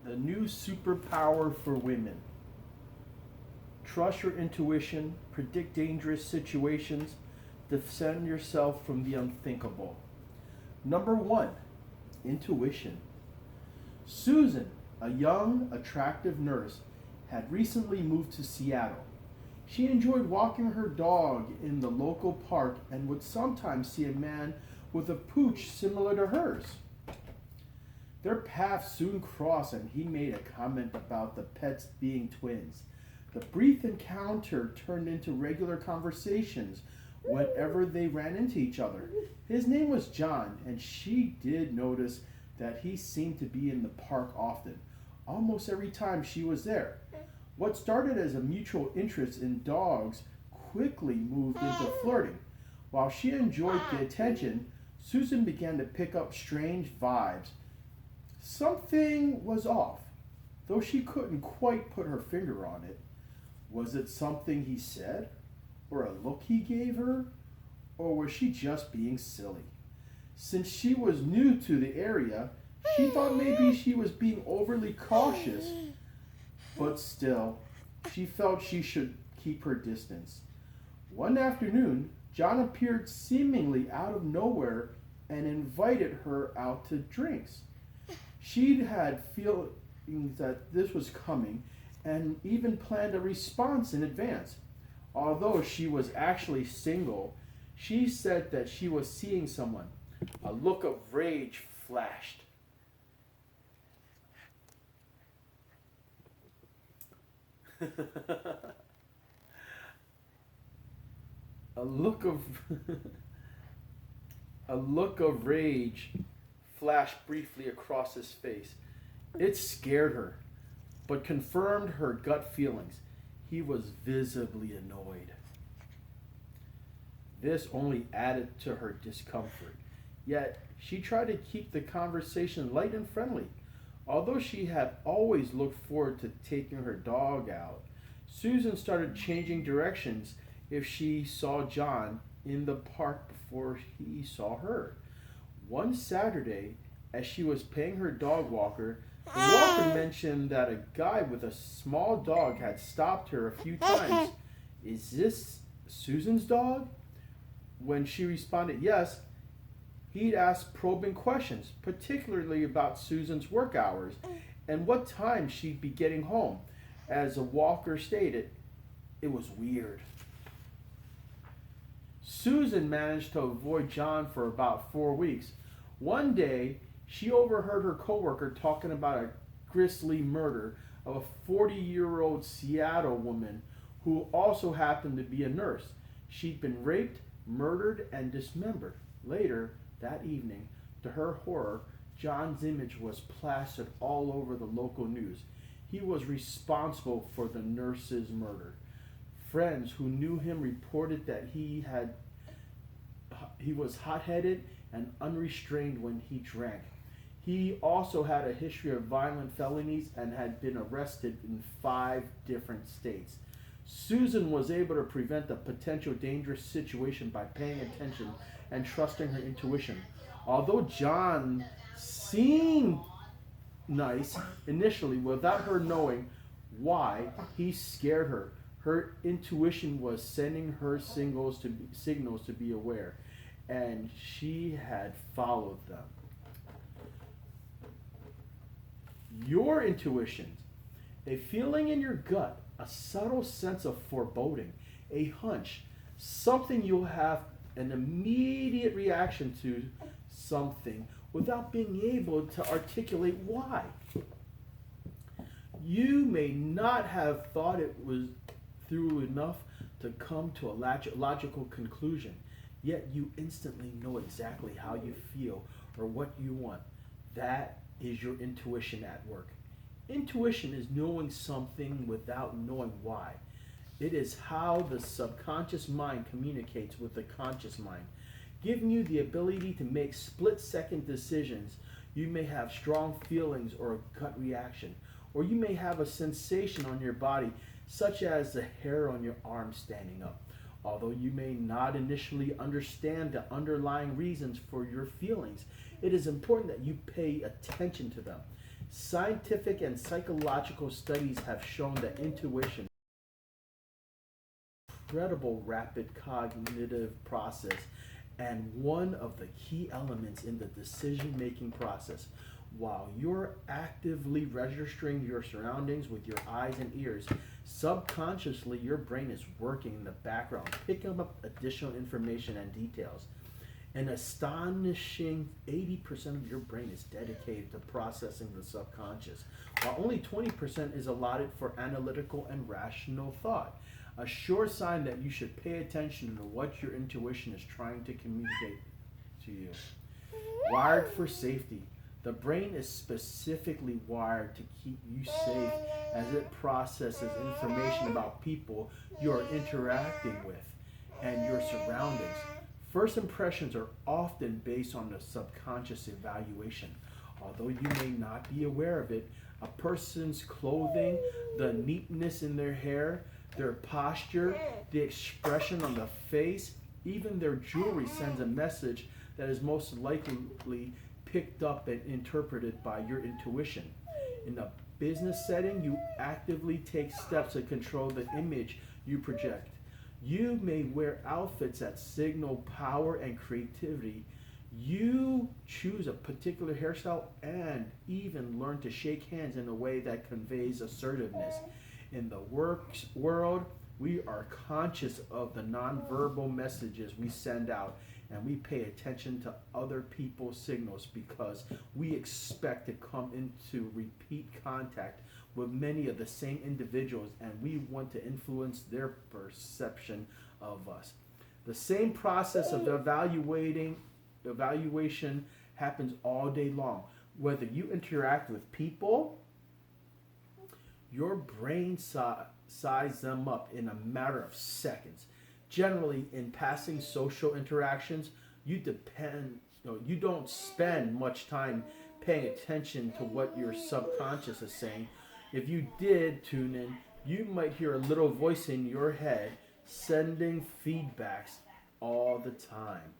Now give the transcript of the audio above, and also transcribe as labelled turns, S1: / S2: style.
S1: The new superpower for women. Trust your intuition, predict dangerous situations, defend yourself from the unthinkable. Number one, intuition. Susan, a young, attractive nurse, had recently moved to Seattle. She enjoyed walking her dog in the local park and would sometimes see a man with a pooch similar to hers. Their paths soon crossed, and he made a comment about the pets being twins. The brief encounter turned into regular conversations whenever they ran into each other. His name was John, and she did notice that he seemed to be in the park often, almost every time she was there. What started as a mutual interest in dogs quickly moved into flirting. While she enjoyed the attention, Susan began to pick up strange vibes. Something was off, though she couldn't quite put her finger on it. Was it something he said? Or a look he gave her? Or was she just being silly? Since she was new to the area, she thought maybe she was being overly cautious, but still, she felt she should keep her distance. One afternoon, John appeared seemingly out of nowhere and invited her out to drinks. She'd had feelings that this was coming and even planned a response in advance. Although she was actually single, she said that she was seeing someone. A look of rage flashed. a look of a look of rage flashed briefly across his face. It scared her, but confirmed her gut feelings. He was visibly annoyed. This only added to her discomfort. Yet, she tried to keep the conversation light and friendly. Although she had always looked forward to taking her dog out, Susan started changing directions if she saw John in the park before he saw her. One Saturday, as she was paying her dog walker, the walker mentioned that a guy with a small dog had stopped her a few times. Is this Susan's dog? When she responded yes, he'd asked probing questions, particularly about Susan's work hours and what time she'd be getting home. As the walker stated, it was weird. Susan managed to avoid John for about 4 weeks. One day, she overheard her coworker talking about a grisly murder of a 40-year-old Seattle woman who also happened to be a nurse. She'd been raped, murdered, and dismembered. Later that evening, to her horror, John's image was plastered all over the local news. He was responsible for the nurse's murder. Friends who knew him reported that he was hot-headed and unrestrained when he drank. He also had a history of violent felonies and had been arrested in 5 different states. Susan was able to prevent a potential dangerous situation by paying attention and trusting her intuition. Although John seemed nice initially, without her knowing why, he scared her. Her intuition was sending her signals to be aware, and she had followed them. Your intuitions, a feeling in your gut, a subtle sense of foreboding, a hunch, something you'll have an immediate reaction to something without being able to articulate why. You may not have thought it was through enough to come to a logical conclusion, yet you instantly know exactly how you feel or what you want. That is your intuition at work. Intuition is knowing something without knowing why. It is how the subconscious mind communicates with the conscious mind, giving you the ability to make split-second decisions. You may have strong feelings or a gut reaction, or you may have a sensation on your body, such as the hair on your arm standing up. Although you may not initially understand the underlying reasons for your feelings, it is important that you pay attention to them. Scientific and psychological studies have shown that intuition incredible rapid cognitive process and one of the key elements in the decision making process. While you're actively registering your surroundings with your eyes and ears, subconsciously your brain is working in the background, picking up additional information and details. An astonishing 80% of your brain is dedicated to processing the subconscious, while only 20% is allotted for analytical and rational thought. A sure sign that you should pay attention to what your intuition is trying to communicate to you. Wired for safety. The brain is specifically wired to keep you safe as it processes information about people you are interacting with and your surroundings. First impressions are often based on the subconscious evaluation. Although you may not be aware of it, a person's clothing, the neatness in their hair, their posture, the expression on the face, even their jewelry sends a message that is most likely picked up and interpreted by your intuition. In a business setting, you actively take steps to control the image you project. You may wear outfits that signal power and creativity. You choose a particular hairstyle and even learn to shake hands in a way that conveys assertiveness. In the works world, we are conscious of the nonverbal messages we send out and we pay attention to other people's signals because we expect to come into repeat contact with many of the same individuals and we want to influence their perception of us. The same process of evaluation happens all day long. Whether you interact with people, your brain sizes them up in a matter of seconds. Generally, in passing social interactions, you don't spend much time paying attention to what your subconscious is saying. If you did tune in, you might hear a little voice in your head sending feedbacks all the time.